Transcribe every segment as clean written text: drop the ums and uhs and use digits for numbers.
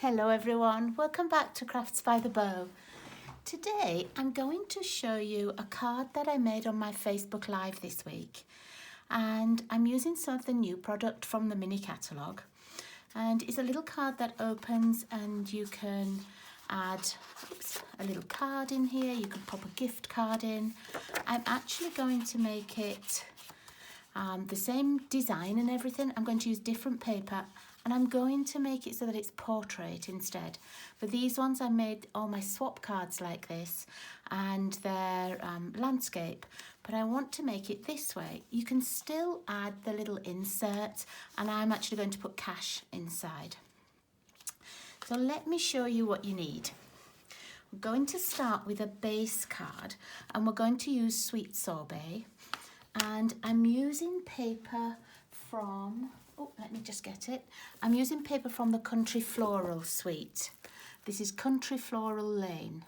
Hello everyone, welcome back to Crafts by the Bow. Today I'm going to show you a card that I made on my Facebook Live this week, and I'm using some of the new product from the mini catalogue, and it's a little card that opens and you can add a little card in here. You can pop a gift card in. I'm actually going to make it the same design and everything. I'm going to use different paper and I'm going to make it so that it's portrait instead. For these ones I made all my swap cards like this and they're landscape, but I want to make it this way. You can still add the little insert and I'm actually going to put cash inside. So let me show you what you need. We're going to start with a base card and we're going to use Sweet Sorbet, and I'm using paper from, let me just get it. I'm using paper from the Country Floral Suite. This is Country Floral Lane,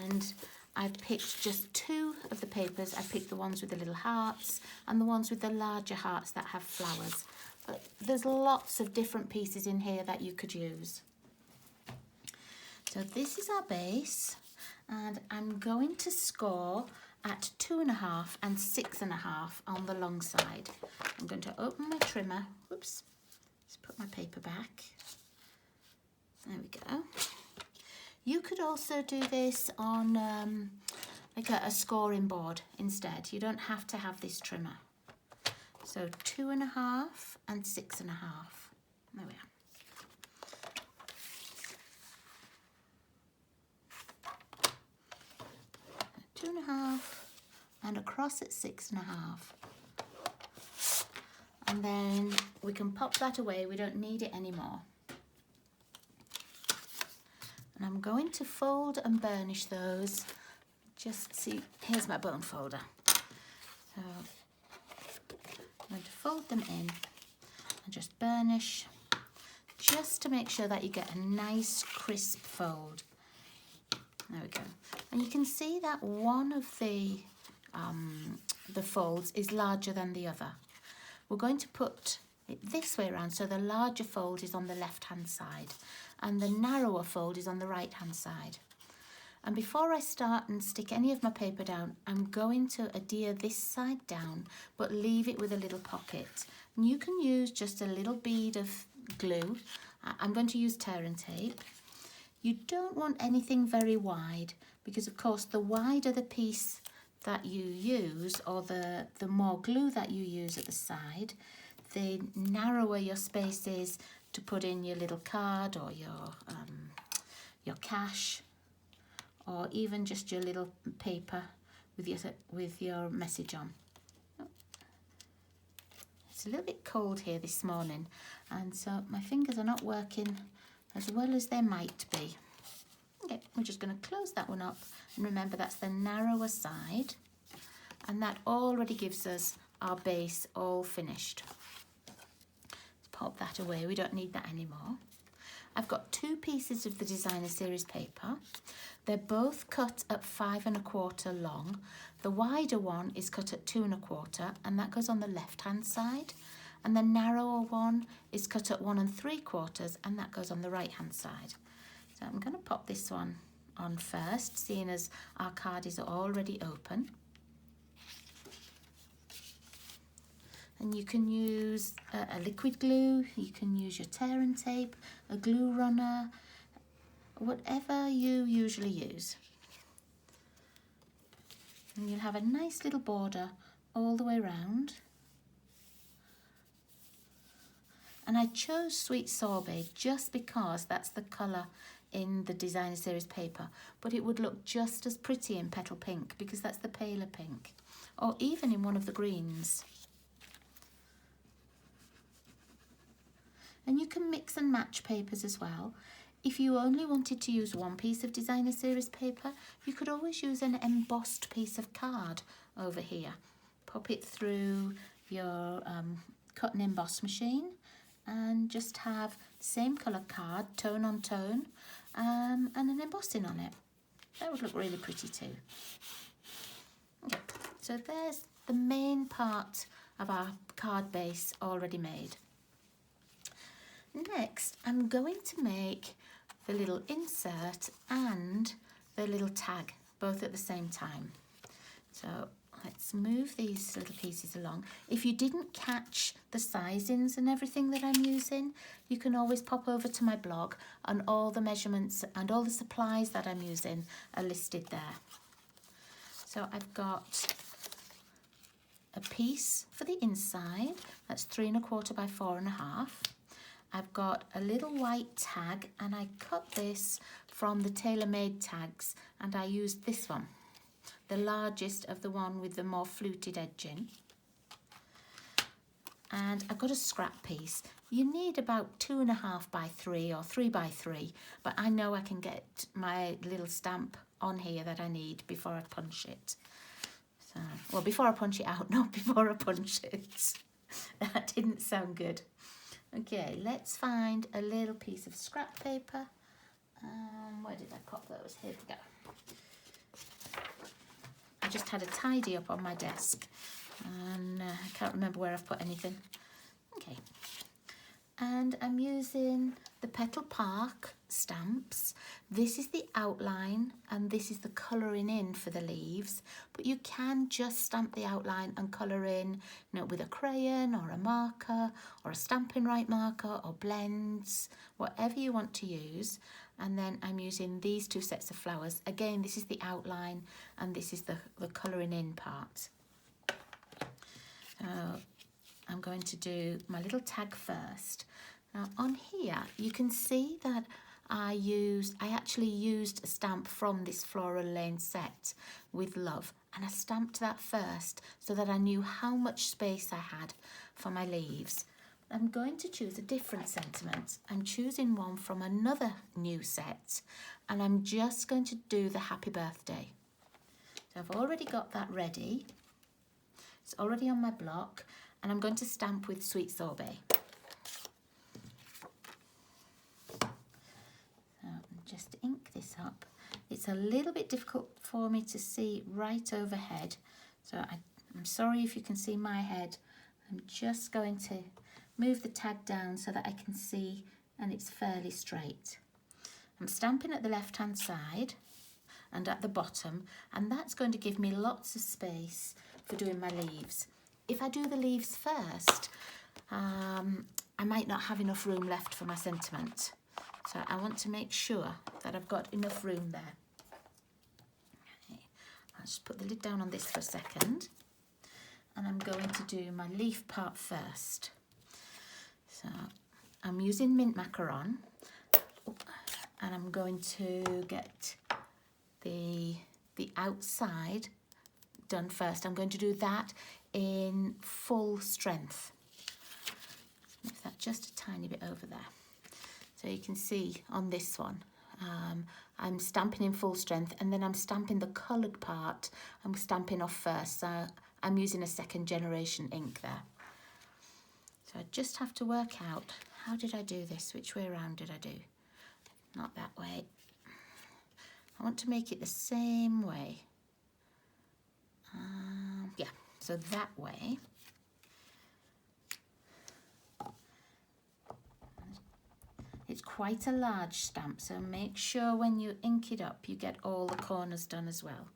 and I picked just two of the papers. I picked the ones with the little hearts and the ones with the larger hearts that have flowers. But there's lots of different pieces in here that you could use. So this is our base, and I'm going to score at 2.5 and 6.5 on the long side. I'm going to open my trimmer. Whoops, let's put my paper back. There we go. You could also do this on like a scoring board instead. You don't have to have this trimmer. So 2.5 and 6.5. There we are. 2.5 and across at 6.5. And then we can pop that away. We don't need it anymore. And I'm going to fold and burnish those. Just see, here's my bone folder. So I'm going to fold them in and just burnish, just to make sure that you get a nice crisp fold. There we go. And you can see that one of the folds is larger than the other. We're going to put it this way around, so the larger fold is on the left hand side and the narrower fold is on the right hand side. And before I start and stick any of my paper down, I'm going to adhere this side down but leave it with a little pocket. And you can use just a little bead of glue. I'm going to use tear and tape. You don't want anything very wide, because of course the wider the piece that you use, or the more glue that you use at the side, the narrower your space is to put in your little card or your cash, or even just your little paper with your message on. It's a little bit cold here this morning, and so my fingers are not working as well as they might be. Okay, we're just going to close that one up, and remember that's the narrower side, and that already gives us our base all finished. Let's pop that away, we don't need that anymore. I've got two pieces of the designer series paper. They're both cut at 5 1/4 long. The wider one is cut at 2 1/4, and that goes on the left hand side, and the narrower one is cut at 1 3/4, and that goes on the right hand side. So I'm going to pop this one on first, seeing as our card is already open. And you can use a liquid glue, you can use your tear and tape, a glue runner, whatever you usually use. And you'll have a nice little border all the way around. And I chose Sweet Sorbet just because that's the colour in the designer series paper, but it would look just as pretty in Petal Pink because that's the paler pink, or even in one of the greens. And you can mix and match papers as well. If you only wanted to use one piece of designer series paper, you could always use an embossed piece of card over here. Pop it through your cut and emboss machine and just have the same colour card, tone on tone, and an embossing on it. That would look really pretty too. Okay, so there's the main part of our card base already made. Next, I'm going to make the little insert and the little tag, both at the same time. So let's move these little pieces along. If you didn't catch the sizings and everything that I'm using, you can always pop over to my blog and all the measurements and all the supplies that I'm using are listed there. So I've got a piece for the inside, that's 3 1/4 by 4 1/2. I've got a little white tag and I cut this from the tailor-made tags and I used this one, the largest of the one with the more fluted edging. And I've got a scrap piece. You need about 2 1/2 by 3 or 3 by 3, but I know I can get my little stamp on here that I need before I punch it. So, well, before I punch it out, not before I punch it. That didn't sound good. Okay, let's find a little piece of scrap paper. Where did I pop those? Here we go. I just had a tidy up on my desk and I can't remember where I've put anything. Okay, and I'm using the Petal Park stamps. This is the outline and this is the colouring in for the leaves, but you can just stamp the outline and colour in, you know, with a crayon or a marker or a Stampin' Right marker or blends, whatever you want to use. And then I'm using these 2 sets of flowers. Again, this is the outline and this is the colouring in part. I'm going to do my little tag first. Now on here you can see that I actually used a stamp from this Floral Lane set with love, and I stamped that first so that I knew how much space I had for my leaves. I'm going to choose a different sentiment. I'm choosing one from another new set and I'm just going to do the happy birthday. So I've already got that ready. It's already on my block and I'm going to stamp with Sweet Sorbet. So just ink this up. It's a little bit difficult for me to see right overhead, so I'm sorry if you can see my head. I'm just going to move the tag down so that I can see and it's fairly straight. I'm stamping at the left hand side and at the bottom, and that's going to give me lots of space for doing my leaves. If I do the leaves first, I might not have enough room left for my sentiment. So I want to make sure that I've got enough room there. Okay. I'll just put the lid down on this for a second. And I'm going to do my leaf part first. So I'm using mint macaron and I'm going to get the outside done first. I'm going to do that in full strength. Move that just a tiny bit over there. So you can see on this one, I'm stamping in full strength and then I'm stamping the coloured part. I'm stamping off first, so I'm using a second generation ink there. So I just have to work out, how did I do this? Which way around did I do? Not that way. I want to make it the same way. Yeah, so that way. It's quite a large stamp, so make sure when you ink it up, you get all the corners done as well.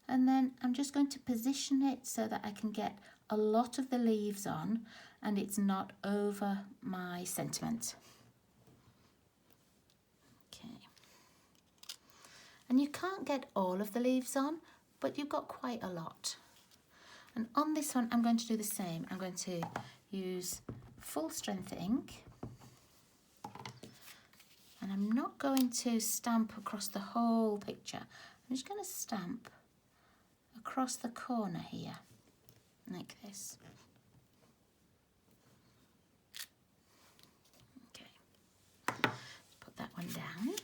And then I'm just going to position it so that I can get a lot of the leaves on and it's not over my sentiment. Okay. And you can't get all of the leaves on, but you've got quite a lot. And on this one, I'm going to do the same. I'm going to use full strength ink. And I'm not going to stamp across the whole picture. I'm just going to stamp across the corner here, like this. Okay, put that one down.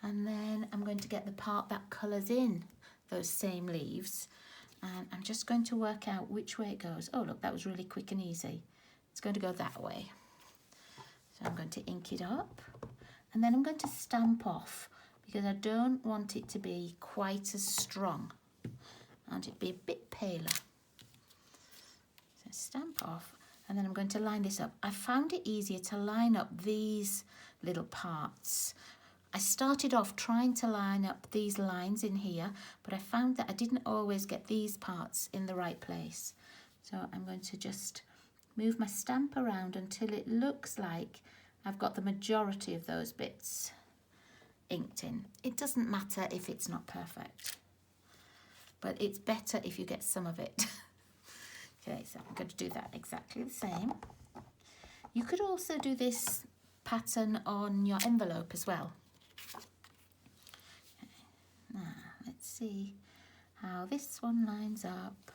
And then I'm going to get the part that colours in those same leaves. And I'm just going to work out which way it goes. Oh, look, that was really quick and easy. It's going to go that way. So I'm going to ink it up. And then I'm going to stamp off because I don't want it to be quite as strong. I want it to be a bit paler. So stamp off. And then I'm going to line this up. I found it easier to line up these little parts. I started off trying to line up these lines in here, but I found that I didn't always get these parts in the right place. So I'm going to just move my stamp around until it looks like I've got the majority of those bits inked in. It doesn't matter if it's not perfect, but it's better if you get some of it. Okay, so I'm going to do that exactly the same. You could also do this pattern on your envelope as well. Okay. Now, let's see how this one lines up.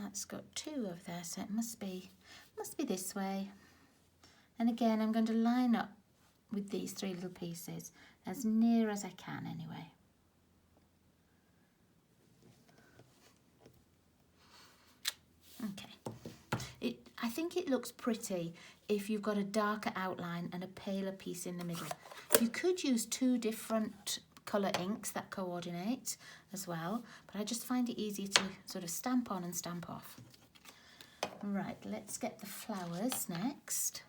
That's got 2 over there, so it must be this way. And again, I'm going to line up with these 3 little pieces as near as I can anyway. Okay. I think it looks pretty if you've got a darker outline and a paler piece in the middle. You could use 2 different colour inks that coordinate as well, but I just find it easier to sort of stamp on and stamp off. Right, let's get the flowers next.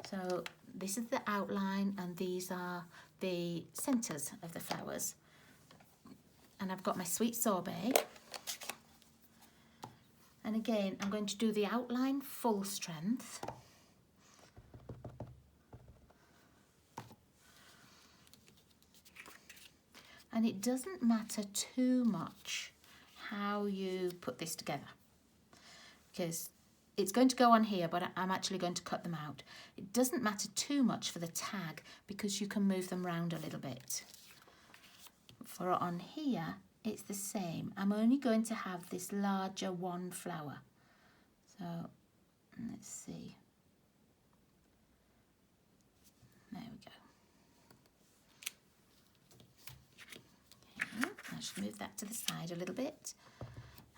So this is the outline and these are the centres of the flowers. And I've got my sweet sorbet. And again, I'm going to do the outline full strength. And it doesn't matter too much how you put this together, because it's going to go on here, but I'm actually going to cut them out. It doesn't matter too much for the tag because you can move them around a little bit. For on here, it's the same. I'm only going to have this larger 1 flower. So let's see. There we go. Okay, I should move that to the side a little bit.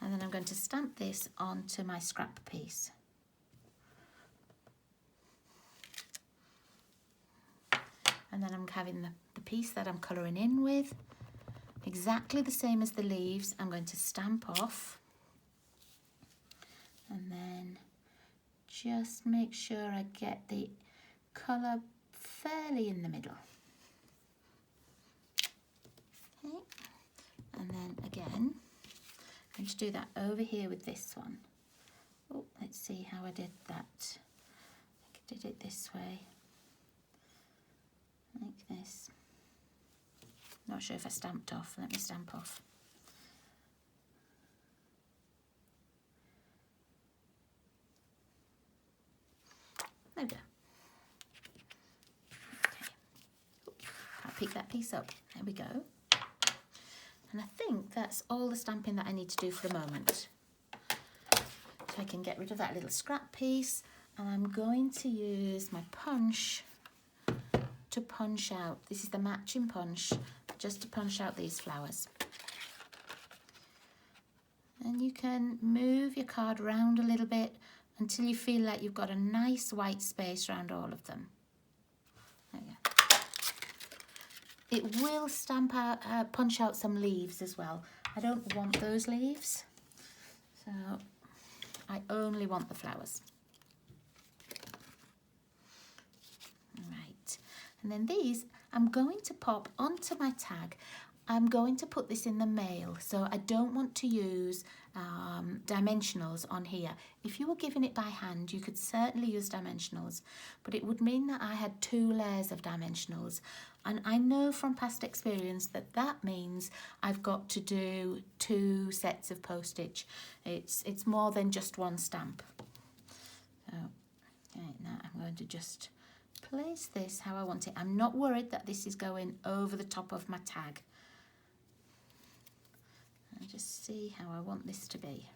And then I'm going to stamp this onto my scrap piece. And then I'm having the piece that I'm colouring in with, exactly the same as the leaves. I'm going to stamp off and then just make sure I get the colour fairly in the middle. Okay. And then again, I'm going to do that over here with this one. Oh, let's see how I did that. I think I did it this way, like this. Not sure if I stamped off. Let me stamp off. There we go. Okay. I'll pick that piece up. There we go. And I think that's all the stamping that I need to do for the moment. So I can get rid of that little scrap piece, and I'm going to use my punch to punch out. This is the matching punch, just to punch out these flowers. And you can move your card around a little bit until you feel like you've got a nice white space around all of them. There we go. It will stamp out, punch out some leaves as well. I don't want those leaves, so I only want the flowers. Right, and then these I'm going to pop onto my tag. I'm going to put this in the mail, so I don't want to use dimensionals on here. If you were giving it by hand, you could certainly use dimensionals, but it would mean that I had 2 layers of dimensionals. And I know from past experience that that means I've got to do 2 sets of postage. It's more than just 1 stamp. So, okay, now I'm going to just place this how I want it. I'm not worried that this is going over the top of my tag. I'll just see how I want this to be.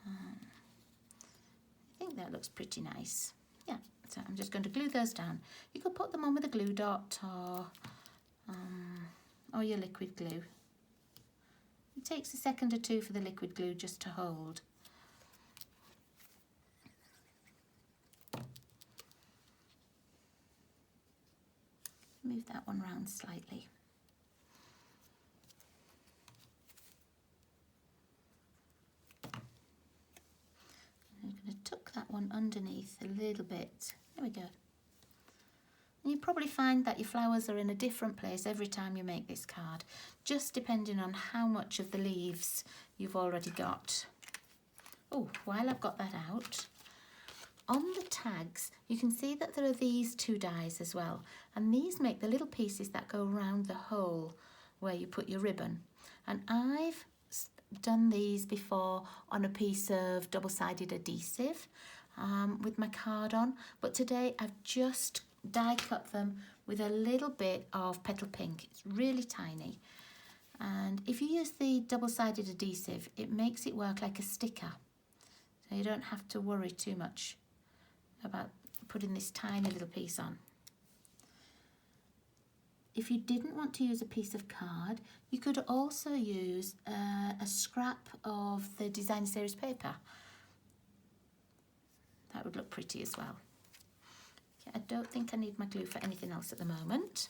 I think that looks pretty nice. Yeah, so I'm just going to glue those down. You could put them on with a glue dot or your liquid glue. It takes a second or 2 for the liquid glue just to hold. Move that one round slightly. one underneath a little bit. There we go. And you probably find that your flowers are in a different place every time you make this card, just depending on how much of the leaves you've already got. Oh, while I've got that out, on the tags, you can see that there are these two dies as well. And these make the little pieces that go around the hole where you put your ribbon. And I've done these before on a piece of double-sided adhesive with my card on. But today I've just die cut them with a little bit of petal pink. It's really tiny. And if you use the double-sided adhesive, it makes it work like a sticker. So you don't have to worry too much about putting this tiny little piece on. If you didn't want to use a piece of card, you could also use a scrap of the design series paper. That would look pretty as well. Okay, I don't think I need my glue for anything else at the moment,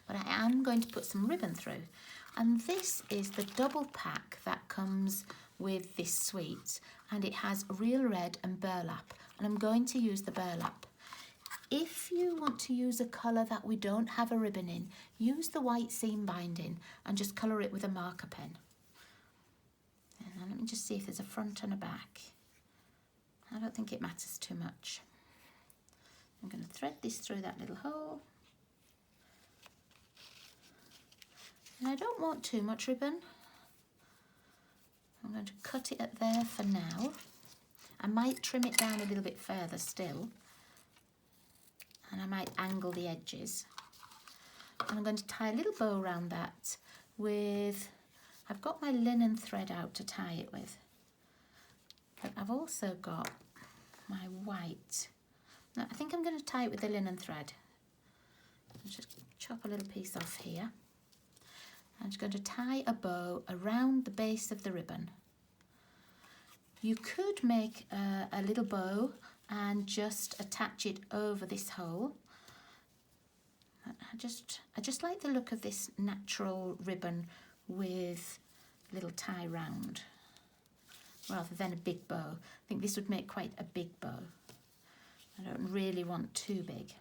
but I am going to put some ribbon through. And this is the double pack that comes with this suite, and it has real red and burlap, and I'm going to use the burlap. If you want to use a colour that we don't have a ribbon in, use the white seam binding and just colour it with a marker pen. And let me just see if there's a front and a back. I don't think it matters too much. I'm going to thread this through that little hole. And I don't want too much ribbon. I'm going to cut it at there for now. I might trim it down a little bit further still. And I might angle the edges. And I'm going to tie a little bow around that with, I've got my linen thread out to tie it with. But I've also got my white. Now, I think I'm going to tie it with the linen thread. I'll just chop a little piece off here. I'm just going to tie a bow around the base of the ribbon. You could make a little bow and just attach it over this hole. I just like the look of this natural ribbon with a little tie round rather than a big bow. I think this would make quite a big bow. I don't really want too big.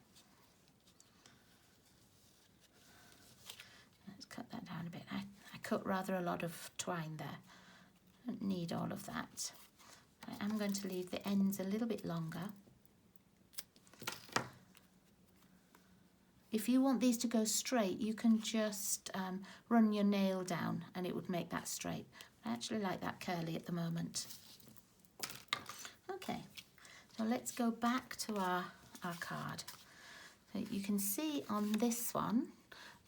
Let's cut that down a bit. I cut rather a lot of twine there. I don't need all of that. I am going to leave the ends a little bit longer. If you want these to go straight, you can just run your nail down and it would make that straight. I actually like that curly at the moment. Okay, so let's go back to our card. So you can see on this one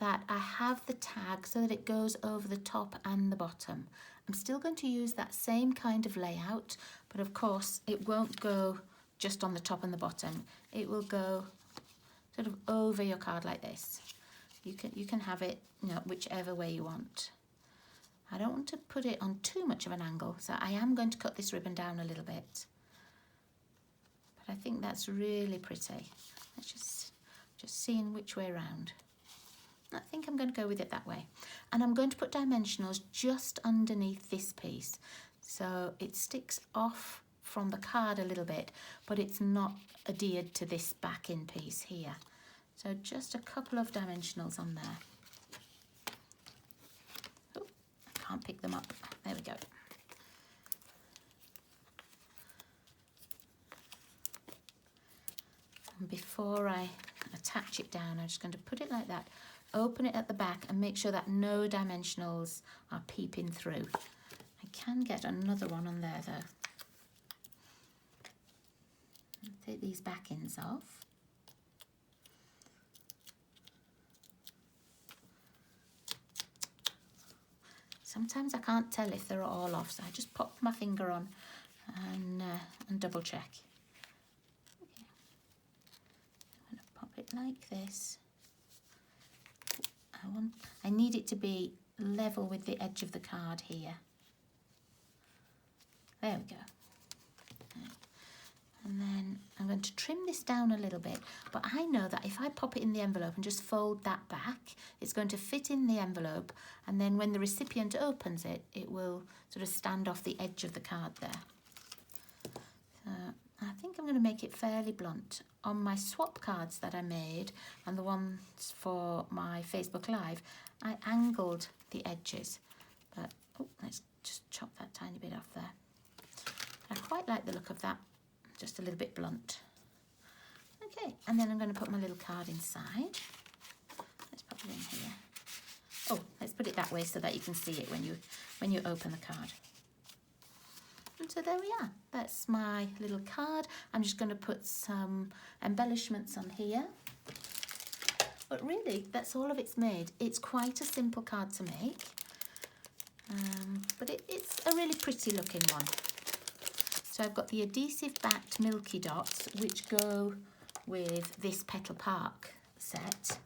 that I have the tag so that it goes over the top and the bottom. I'm still going to use that same kind of layout, but of course it won't go just on the top and the bottom. It will go sort of over your card like this. You can have it, you know, whichever way you want. I don't want to put it on too much of an angle, so I am going to cut this ribbon down a little bit. But I think that's really pretty. Let's just seeing which way around. I think I'm going to go with it that way. And I'm going to put dimensionals just underneath this piece. So it sticks off from the card a little bit, but it's not adhered to this backing piece here. So just a couple of dimensionals on there. Oh, I can't pick them up. There we go. And before I attach it down, I'm just going to put it like that. Open it at the back and make sure that no dimensionals are peeping through. I can get another one on there though. Take these backings off. Sometimes I can't tell if they're all off, so I just pop my finger on and double check. Okay. I'm going to pop it like this. I need it to be level with the edge of the card here. There we go. And then I'm going to trim this down a little bit, but I know that if I pop it in the envelope and just fold that back, it's going to fit in the envelope, and then when the recipient opens it, it will sort of stand off the edge of the card there. So I think I'm going to make it fairly blunt. On my swap cards that I made and the ones for my Facebook Live, I angled the edges. But, oh, let's just chop that tiny bit off there. I quite like the look of that, just a little bit blunt. Okay, and then I'm going to put my little card inside. Let's pop it in here. Oh, let's put it that way so that you can see it when you open the card. And so there we are. That's my little card. I'm just going to put some embellishments on here. But really, that's all of it's made. It's quite a simple card to make. But it's a really pretty looking one. So I've got the adhesive backed Milky Dots, which go with this Petal Park set.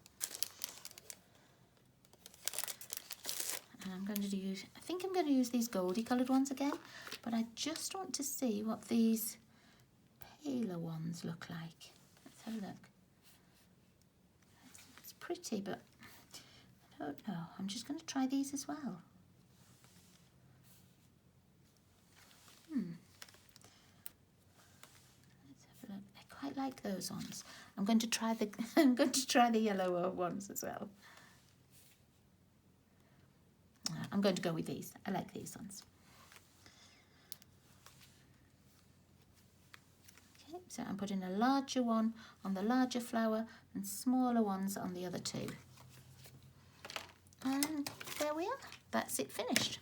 And I'm going to use, I think I'm going to use these goldy coloured ones again, but I just want to see what these paler ones look like. Let's have a look. It's pretty, but I don't know. I'm just going to try these as well. Let's have a look. I quite like those ones. I'm going to try the I'm going to try the yellower ones as well. I'm going to go with these. I like these ones. Okay, so I'm putting a larger one on the larger flower and smaller ones on the other two. And there we are. That's it finished.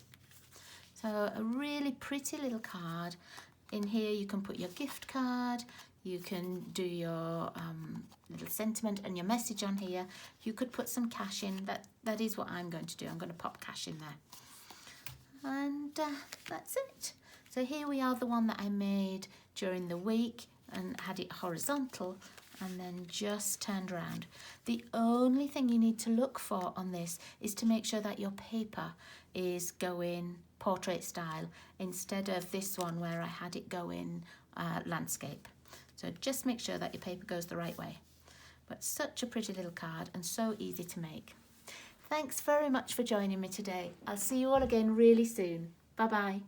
So a really pretty little card. In here you can put your gift card, you can do your little sentiment and your message on here. You could put some cash in. That is what I'm going to do. I'm going to pop cash in there. And that's it. So here we are, the one that I made during the week and had it horizontal and then just turned around. The only thing you need to look for on this is to make sure that your paper is going portrait style instead of this one where I had it going landscape. So just make sure that your paper goes the right way. But such a pretty little card and so easy to make. Thanks very much for joining me today. I'll see you all again really soon. Bye bye.